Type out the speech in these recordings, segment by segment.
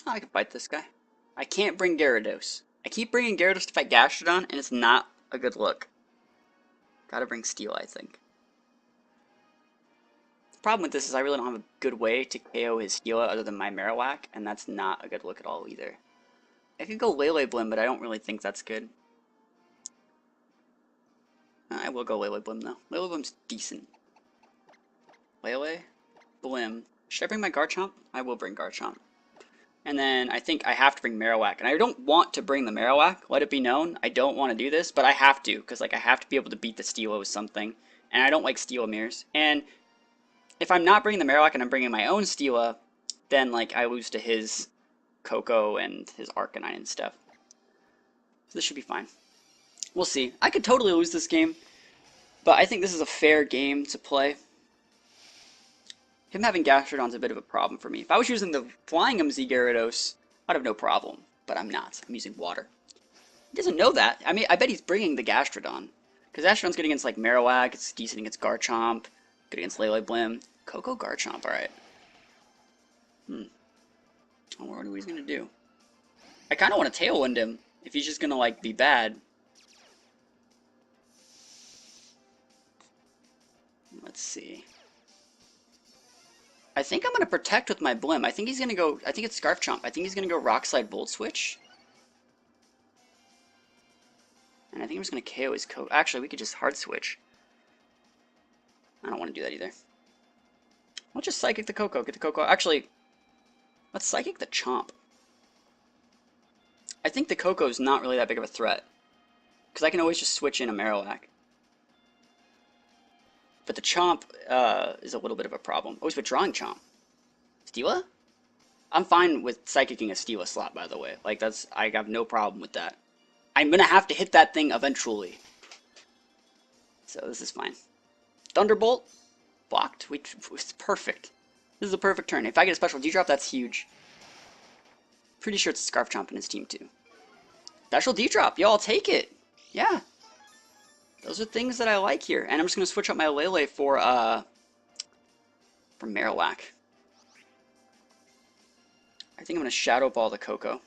Oh, I can fight this guy. I can't bring Gyarados. I keep bringing Gyarados to fight Gastrodon, and it's not a good look. Gotta bring Steel, I think. The problem with this is I really don't have a good way to KO his Steela other than my Marowak, and that's not a good look at all either. I could go Lele Blim, but I don't really think that's good. I will go Lele Blim though. Lele Blim's decent. Lele, Blim. Should I bring my Garchomp? I will bring Garchomp. And then I think I have to bring Marowak. And I don't want to bring the Marowak, let it be known. I don't want to do this, but I have to, because like I have to be able to beat the Steela with something. And I don't like Steela mirrors. And if I'm not bringing the Marowak and I'm bringing my own Steela, then like I lose to his Koko and his Arcanine and stuff. So this should be fine. We'll see. I could totally lose this game, but I think this is a fair game to play. Him having Gastrodon's a bit of a problem for me. If I was using the Flying MZ Gyarados, I'd have no problem, but I'm not. I'm using water. He doesn't know that. I mean, I bet he's bringing the Gastrodon, because Gastrodon's good against like Marowak, it's decent against Garchomp, good against Lele Blim. Koko Garchomp, alright. I wonder what he's gonna do. I kind of want to Tailwind him, if he's just gonna like be bad. Let's see. I think I'm going to protect with my Blim. I think he's going to go... I think it's Garchomp. I think he's going to go Rock Slide Volt Switch. And I think I'm just going to KO his Koko. Actually, we could just Hard Switch. I don't want to do that either. Let's just Psychic the Koko. Get the Koko. Actually, let's Psychic the Chomp. I think the Koko is not really that big of a threat. Because I can always just switch in a Marowak. But the Chomp is a little bit of a problem. Oh, he's withdrawing Chomp. Steela? I'm fine with Psychicking a Steela slot, by the way. Like, I have no problem with that. I'm gonna have to hit that thing eventually. So, this is fine. Thunderbolt. Blocked. It's perfect. This is a perfect turn. If I get a special D-drop, that's huge. Pretty sure it's a Garchomp in his team, too. Special D-drop. Yo, I'll take it. Yeah. Those are things that I like here. And I'm just going to switch up my Lele for Marowak. I think I'm going to Shadow Ball the Koko.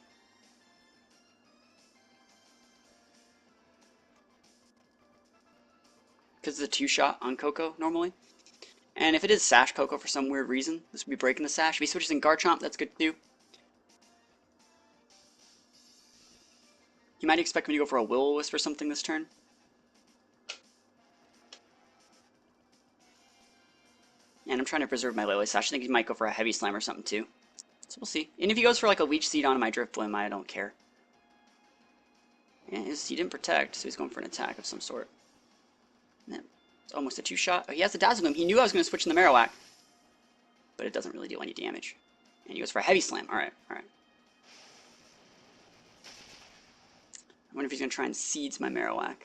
Because it's a 2-shot on Koko, normally. And if it is Sash Koko for some weird reason, this would be breaking the Sash. If he switches in Garchomp, that's good too. You might expect me to go for a Will-O-Wisp or something this turn. And I'm trying to preserve my Lele Sash. I think he might go for a Heavy Slam or something too. So we'll see. And if he goes for like a Leech Seed on my Drifblim, I don't care. And he didn't protect, so he's going for an attack of some sort. And it's almost a 2-shot. Oh, he has the Dazzle Gleam. He knew I was going to switch in the Marowak. But it doesn't really do any damage. And he goes for a Heavy Slam. Alright, alright. I wonder if he's going to try and Seeds my Marowak.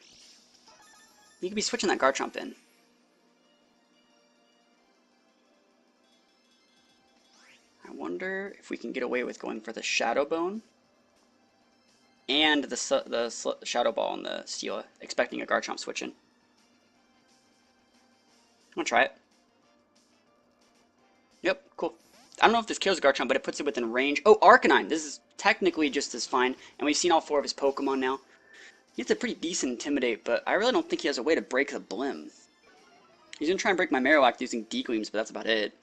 He could be switching that Garchomp in. I wonder if we can get away with going for the Shadow Bone and the Shadow Ball on the Steela, expecting a Garchomp switch in. I'm gonna try it. Yep, cool. I don't know if this kills Garchomp, but it puts it within range. Oh, Arcanine! This is technically just as fine, and we've seen all 4 of his Pokemon now. He gets a pretty decent Intimidate, but I really don't think he has a way to break the Blim. He's gonna try and break my Marowak using D-Gleams, but that's about it.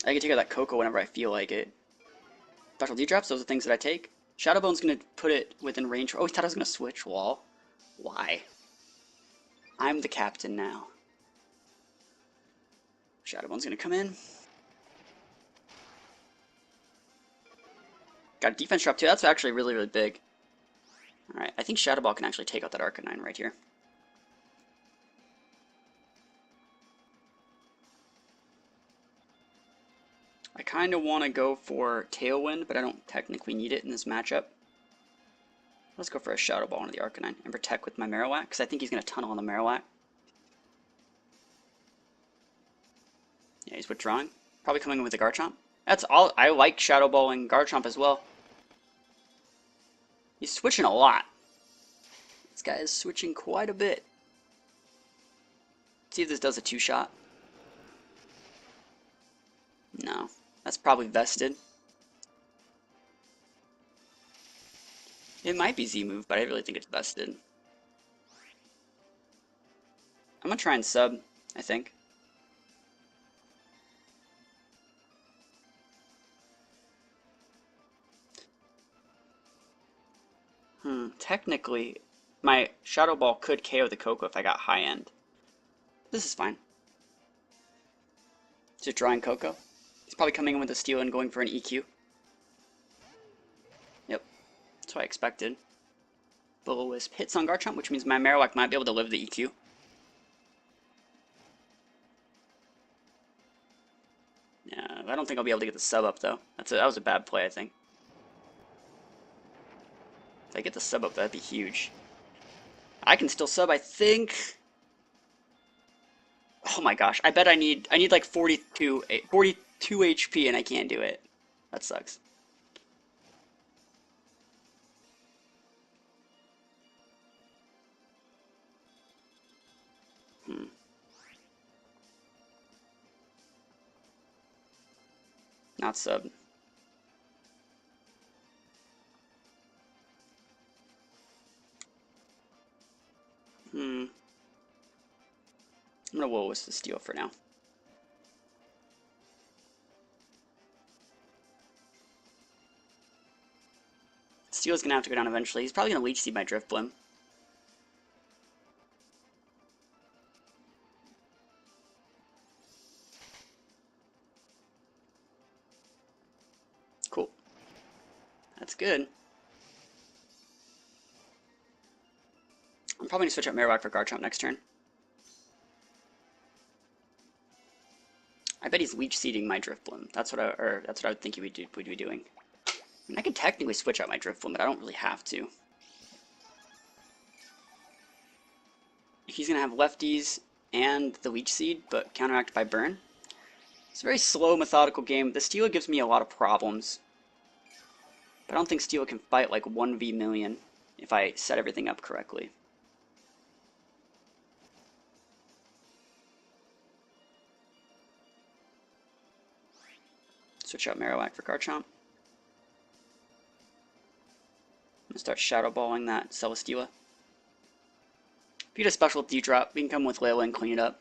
I can take out that Koko whenever I feel like it. Special D-drops, those are things that I take. Shadow Bone's going to put it within range. Oh, he thought I was going to switch wall. Why? I'm the captain now. Shadow Bone's going to come in. Got a defense drop too. That's actually really, really big. Alright, I think Shadow Ball can actually take out that Arcanine right here. I kind of want to go for Tailwind, but I don't technically need it in this matchup. Let's go for a Shadow Ball into the Arcanine and protect with my Marowak, because I think he's going to tunnel on the Marowak. Yeah, he's withdrawing. Probably coming in with the Garchomp. That's all. I like Shadow Balling Garchomp as well. He's switching a lot. This guy is switching quite a bit. Let's see if this does a 2-shot. No. That's probably vested. It might be Z move, but I really think it's vested. I'm gonna try and sub, I think. Technically, my Shadow Ball could KO the Koko if I got high end. This is fine. Just drawing Koko. He's probably coming in with a steal and going for an EQ. Yep, that's what I expected. Will-O-Wisp hits on Garchomp, which means my Marowak might be able to live the EQ. Yeah, I don't think I'll be able to get the sub up though. That was a bad play, I think. If I get the sub up, that'd be huge. I can still sub, I think. Oh my gosh, I bet I need like 42 HP and I can't do it. That sucks. Not sub. I'm gonna Will-O-Wisp the steal for now. Steel's gonna have to go down eventually. He's probably gonna Leech Seed my Drifblim. Cool. That's good. I'm probably gonna switch out Marowak for Garchomp next turn. I bet he's Leech Seeding my Drifblim. That's what I would think he would be doing. I mean, I could technically switch out my Drifblim, but I don't really have to. He's gonna have lefties and the Leech Seed, but counteracted by Burn. It's a very slow, methodical game. The Steela gives me a lot of problems. But I don't think Steela can fight like 1v million if I set everything up correctly. Switch out Marowak for Garchomp. I'm gonna start Shadow Balling that Celesteela. If you get a special D-drop, we can come with Lele and clean it up.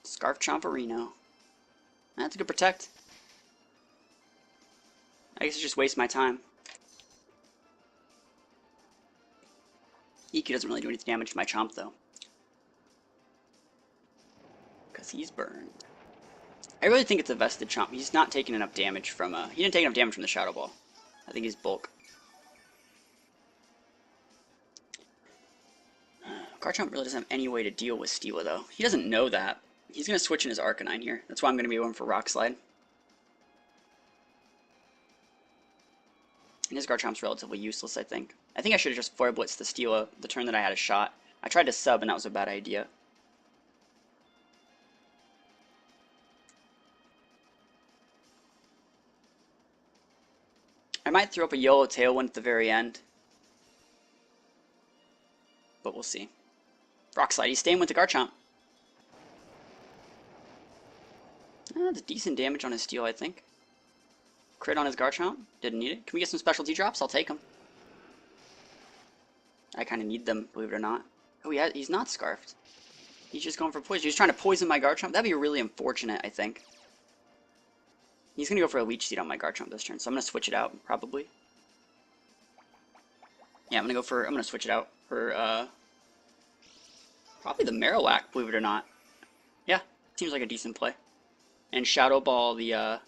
Scarf Chomperino. That's a good protect. I guess it's just waste my time. EQ doesn't really do any damage to my Chomp though. Because he's burned. I really think it's a vested Chomp. He's not taking enough damage from he didn't take enough damage from the Shadow Ball. I think he's bulk. Garchomp really doesn't have any way to deal with Steela though. He doesn't know that. He's going to switch in his Arcanine here. That's why I'm going to be going for Rock Slide. And his Garchomp's relatively useless, I think. I think I should have just Flare Blitzed the Steela the turn that I had a shot. I tried to sub and that was a bad idea. I might throw up a YOLO Tailwind at the very end. But we'll see. Rock Slide, he's staying with the Garchomp. That's decent damage on his Steel, I think. Crit on his Garchomp. Didn't need it. Can we get some specialty drops? I'll take them. I kind of need them, believe it or not. Oh, he's not Scarfed. He's just going for poison. He's trying to poison my Garchomp. That'd be really unfortunate, I think. He's going to go for a Leech Seed on my Garchomp this turn, so I'm going to switch it out, probably. Yeah, I'm going to switch it out for, probably the Marowak, believe it or not. Yeah, seems like a decent play. And Shadow Ball the, actually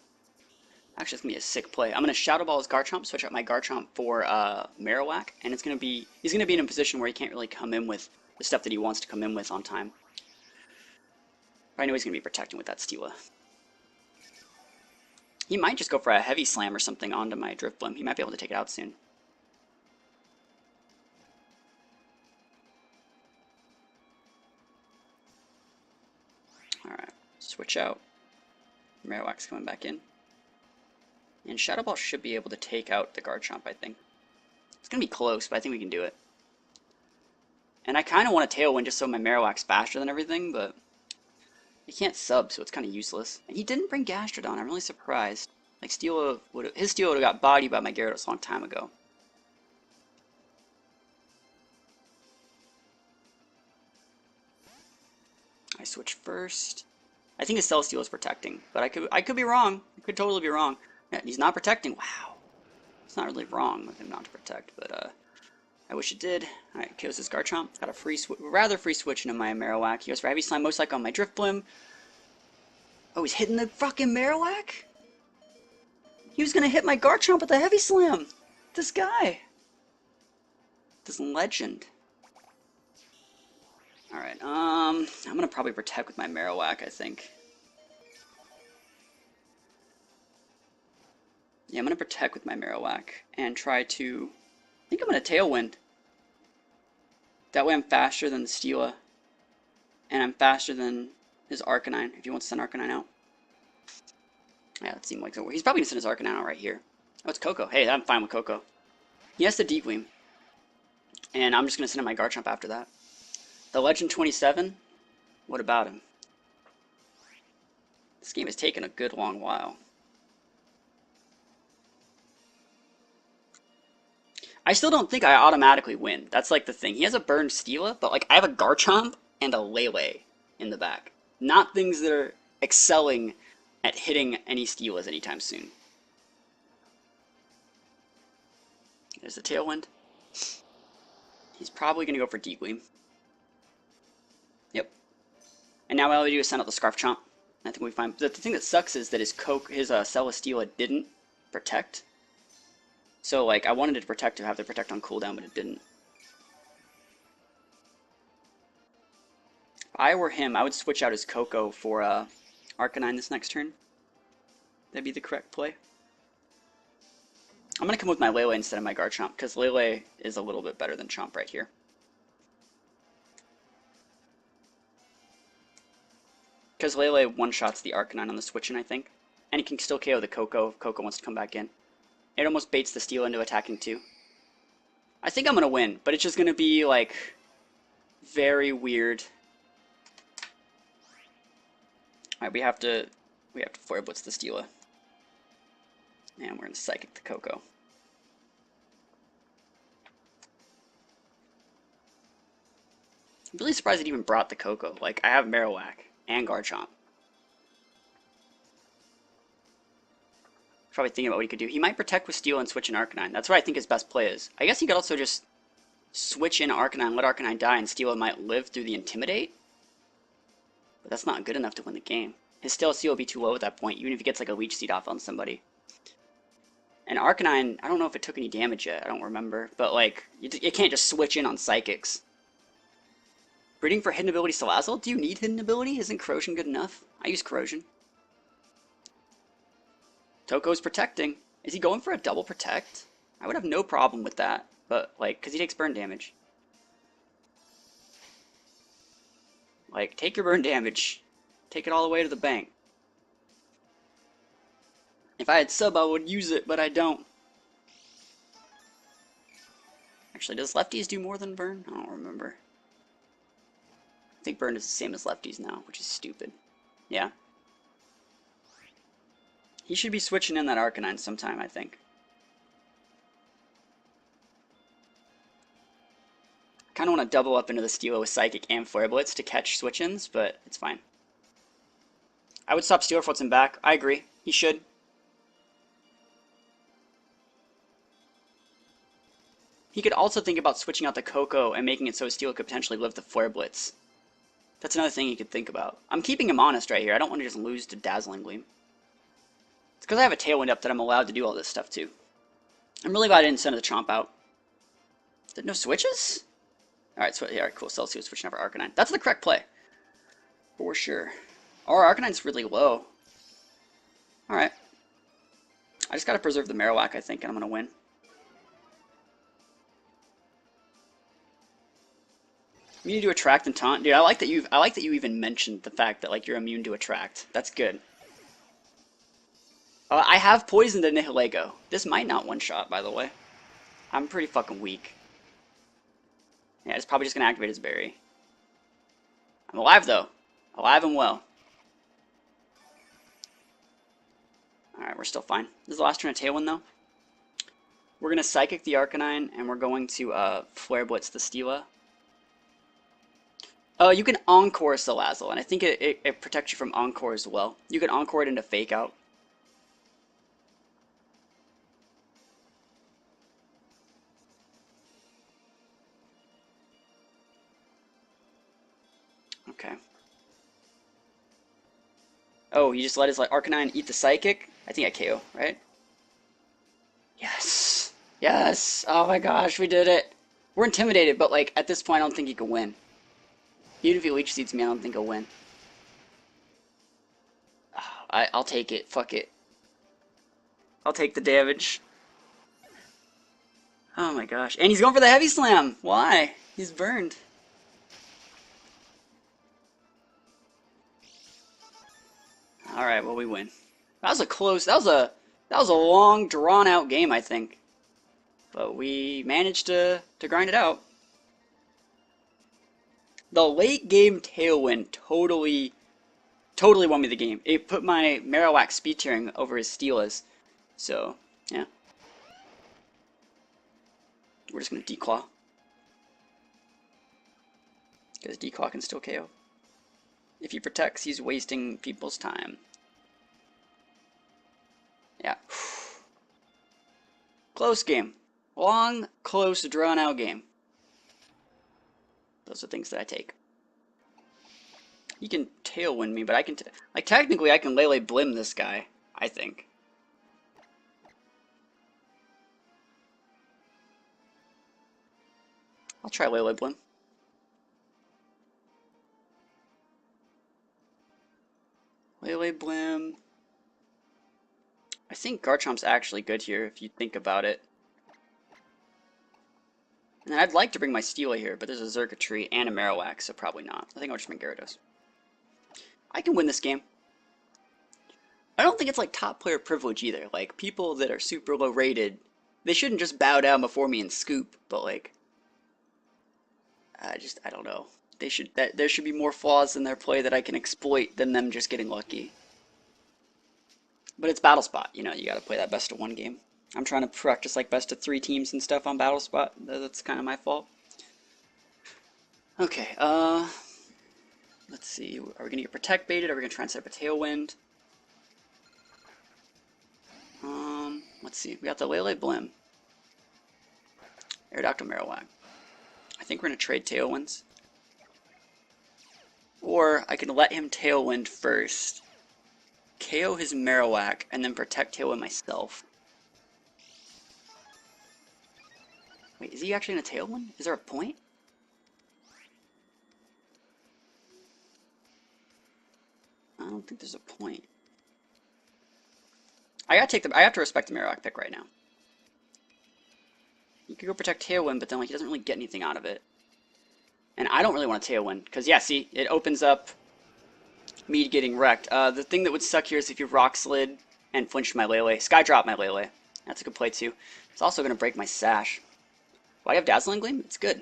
it's going to be a sick play. I'm going to Shadow Ball his Garchomp, switch out my Garchomp for, Marowak, and he's going to be in a position where he can't really come in with the stuff that he wants to come in with on time. But I know he's going to be protecting with that Steela. He might just go for a Heavy Slam or something onto my Drifblim. He might be able to take it out soon. Alright, switch out. Marowak's coming back in. And Shadow Ball should be able to take out the Garchomp, I think. It's going to be close, but I think we can do it. And I kind of want a Tailwind just so my Marowak's faster than everything, but he can't sub, so it's kind of useless. And he didn't bring Gastrodon. I'm really surprised. Like, his Steel would have got bodied by my Gyarados a long time ago. I switch first. I think his Celesteela is protecting, but I could be wrong. I could totally be wrong. Yeah, he's not protecting. Wow. It's not really wrong with him not to protect, but I wish it did. Alright, kills his Garchomp. Got a rather free switch into my Marowak. He goes for Heavy Slime, most like on my Drifblim. Oh, he's hitting the fucking Marowak? He was gonna hit my Garchomp with a Heavy Slam. This guy. This legend. Alright, I'm gonna probably protect with my Marowak, I think. Yeah, I'm gonna protect with my Marowak and try to... I think I'm gonna Tailwind. That way I'm faster than the Steela. And I'm faster than his Arcanine, if he wants to send Arcanine out. Yeah, that seemed like so. He's probably gonna send his Arcanine out right here. Oh, it's Koko. Hey, I'm fine with Koko. He has the Drifblim. And I'm just gonna send in my Garchomp after that. The Legend 27? What about him? This game has taken a good long while. I still don't think I automatically win. That's like the thing. He has a burned Steela, but like I have a Garchomp and a Lele in the back. Not things that are excelling at hitting any Steelas anytime soon. There's the Tailwind. He's probably going to go for Drifblim. Yep. And now all we do is send out the Scarf Chomp. I think we find the thing that sucks is that his Celesteela didn't protect. So like I wanted it to protect to have the protect on cooldown, but it didn't. If I were him, I would switch out his Koko for Arcanine this next turn. That'd be the correct play. I'm gonna come with my Lele instead of my Garchomp because Lele is a little bit better than Chomp right here. Because Lele one-shots the Arcanine on the switch-in, I think. And he can still KO the Koko if Koko wants to come back in. It almost baits the Steel into attacking too. I think I'm going to win, but it's just going to be, like, very weird. Alright, we have to Flare Blitz the Steela. And we're going to Psychic the Koko. I'm really surprised it even brought the Koko. Like, I have Marowak and Garchomp. Probably thinking about what he could do. He might protect with Steel and switch in Arcanine. That's what I think his best play is. I guess he could also just switch in Arcanine, let Arcanine die, and Steel might live through the Intimidate. But that's not good enough to win the game. His Steel will be too low at that point, even if he gets like a Leech Seed off on somebody. And Arcanine, I don't know if it took any damage yet. I don't remember. But like, you can't just switch in on Psychics. Breeding for Hidden Ability Salazzle? Do you need Hidden Ability? Isn't Corrosion good enough? I use Corrosion. Toko's protecting. Is he going for a double protect? I would have no problem with that, but like, because he takes burn damage. Like, take your burn damage. Take it all the way to the bank. If I had sub, I would use it, but I don't. Actually, does lefties do more than burn? I don't remember. I think burn is the same as lefties now, which is stupid. Yeah. He should be switching in that Arcanine sometime, I think. I kind of want to double up into the Steela with Psychic and Flare Blitz to catch switch-ins, but it's fine. I would stop Steela for what's in back. I agree. He should. He could also think about switching out the Koko and making it so Steela could potentially live the Flare Blitz. That's another thing he could think about. I'm keeping him honest right here. I don't want to just lose to Dazzling Gleam. It's because I have a Tailwind up that I'm allowed to do all this stuff too. I'm really glad I didn't send the Chomp out. Did no switches? Alright, so yeah, cool. Celesteela switching over Arcanine. That's the correct play. For sure. Our Arcanine's really low. Alright. I just gotta preserve the Marowak, I think, and I'm gonna win. Immune to Attract and Taunt. Dude, I like that you even mentioned the fact that like you're immune to Attract. That's good. I have poisoned a Nihilego. This might not one-shot, by the way. I'm pretty fucking weak. Yeah, it's probably just gonna activate his berry. I'm alive though. Alive and well. Alright, we're still fine. This is the last turn of Tailwind though. We're gonna Psychic the Arcanine and we're going to Flare Blitz the Stela. You can Encore Salazzle, and I think it protects you from Encore as well. You can Encore it into Fake Out. Okay. Oh, he just let his Arcanine eat the Psychic? I think I KO, right? Yes! Yes! Oh my gosh, we did it! We're intimidated, but like at this point I don't think he can win. Even if he Leech Seeds me, I don't think he'll win. I'll take it. Fuck it. I'll take the damage. Oh my gosh. And he's going for the Heavy Slam! Why? He's burned. Alright, well we win. That was a close, that was a long, drawn out game, I think. But we managed to grind it out. The late game Tailwind totally won me the game. It put my Marowak speed tiering over his Steela's. So, yeah. We're just gonna Declaw. Because Declaw can still KO. If he protects, he's wasting people's time. Yeah. Close game. Long, close, drawn out game. Those are things that I take. He can Tailwind me, but I can, like, technically I can Lele Blim this guy, I think. I'll try Lele Blim. Lele Blim. I think Garchomp's actually good here, if you think about it. And I'd like to bring my Stela here, but there's a Xurkitree and a Marowak, so probably not. I think I'll just bring Gyarados. I can win this game. I don't think it's like top player privilege either. Like, people that are super low rated, they shouldn't just bow down before me and scoop, but like, I don't know. There should be more flaws in their play that I can exploit than them just getting lucky. But it's Battle Spot, you know, you gotta play that best of one game. I'm trying to practice like best of 3 teams and stuff on Battle Spot. That's kind of my fault. Okay, let's see. Are we gonna get Protect baited? Are we gonna try and set up a Tailwind? Let's see. We got the Lele Blim. Aerodactyl Marowak. I think we're gonna trade Tailwinds. Or I can let him Tailwind first, KO his Marowak, and then Protect Tailwind myself. Wait, is he actually in a Tailwind? Is there a point? I don't think there's a point. I have to respect the Marowak pick right now. You could go Protect Tailwind, but then like he doesn't really get anything out of it. And I don't really want a Tailwind, because yeah, see, it opens up me getting wrecked. The thing that would suck here is if you Rock Slid and flinched my Lele. Sky Drop my Lele. That's a good play too. It's also going to break my Sash. Why do I have Dazzling Gleam? It's good.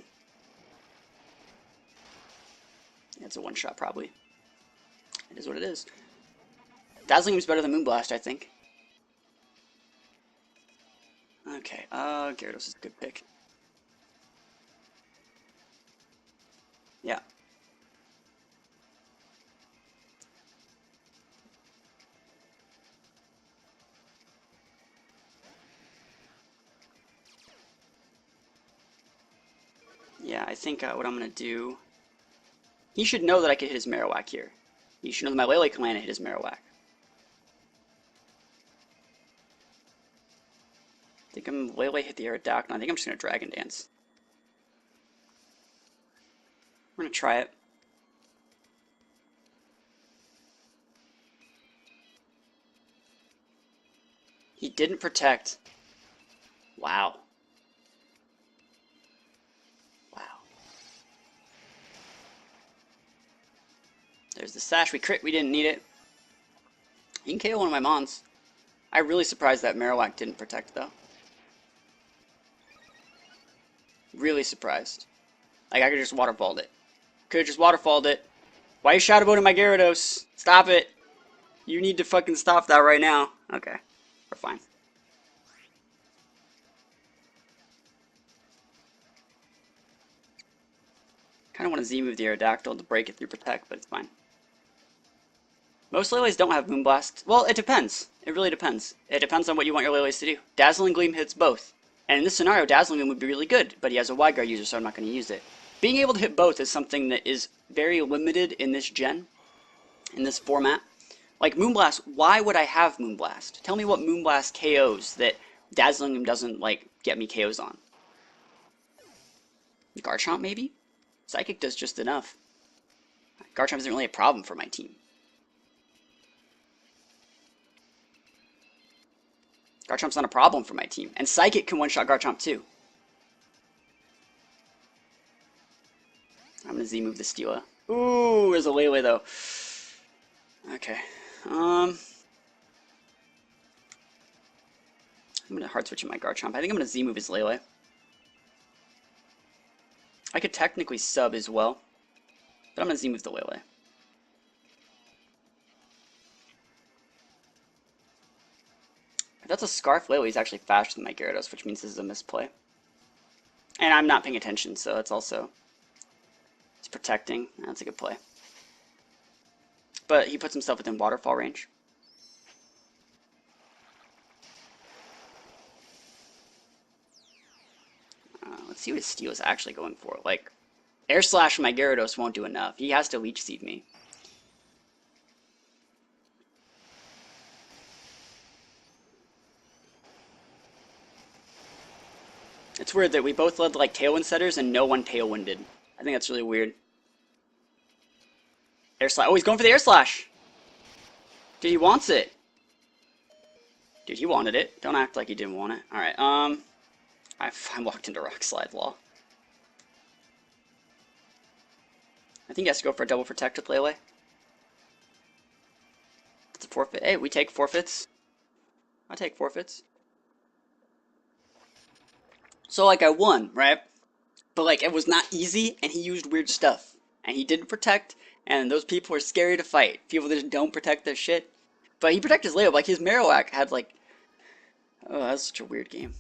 Yeah, it's a one-shot probably. It is what it is. Dazzling Gleam is better than Moonblast, I think. Okay, Gyarados is a good pick. Yeah. Yeah, I think what I'm going to do... He should know that I could hit his Marowak here. He should know that my Lele can land and hit his Marowak. I think I'm Lele hit the Aerodactyl. I think I'm just going to Dragon Dance. We're going to try it. He didn't protect. Wow. Wow. There's the Sash. We crit. We didn't need it. You can KO one of my Mons. I'm really surprised that Marowak didn't protect, though. Really surprised. Like, I could just waterfalled it. Could've just waterfalled it. Why are you shadow boating my Gyarados? Stop it. You need to fucking stop that right now. Okay. We're fine. Kinda want to Z-move the Aerodactyl to break it through Protect, but it's fine. Most Lele's don't have Moonblast. Well, it depends. It really depends. It depends on what you want your Lele's to do. Dazzling Gleam hits both. And in this scenario, Dazzling Gleam would be really good, but he has a Wide Guard user, so I'm not going to use it. Being able to hit both is something that is very limited in this gen, in this format. Like Moonblast, why would I have Moonblast? Tell me what Moonblast KOs that Dazzling Gleam doesn't, like, get me KOs on. Garchomp, maybe? Psychic does just enough. Garchomp isn't really a problem for my team. Garchomp's not a problem for my team. And Psychic can one-shot Garchomp too. I'm gonna Z-move the Steela. Ooh, there's a Lele though. Okay. I'm gonna hard switch in my Garchomp. I think I'm gonna Z-move his Lele. I could technically sub as well, but I'm gonna Z-move the Lele. If that's a Scarf Lele, he's actually faster than my Gyarados, which means this is a misplay. And I'm not paying attention, so that's also... It's protecting. That's a good play. But he puts himself within waterfall range. Let's see what his Steel is actually going for. Like, Air Slash my Gyarados won't do enough. He has to Leech Seed me. It's weird that we both led like Tailwind setters and no one Tailwinded. I think that's really weird. Air Slash. Oh, he's going for the Air Slash! Dude, he wants it. Dude, he wanted it. Don't act like he didn't want it. Alright, I walked into Rock Slide Law. I think he has to go for a double protect with Lele. It's a forfeit. Hey, we take forfeits. I take forfeits. So, like, I won, right? But, like, it was not easy, and he used weird stuff. And he didn't protect, and those people are scary to fight. People that just don't protect their shit. But he protected his Lele. Like, his Marowak had, like... Oh, that's such a weird game.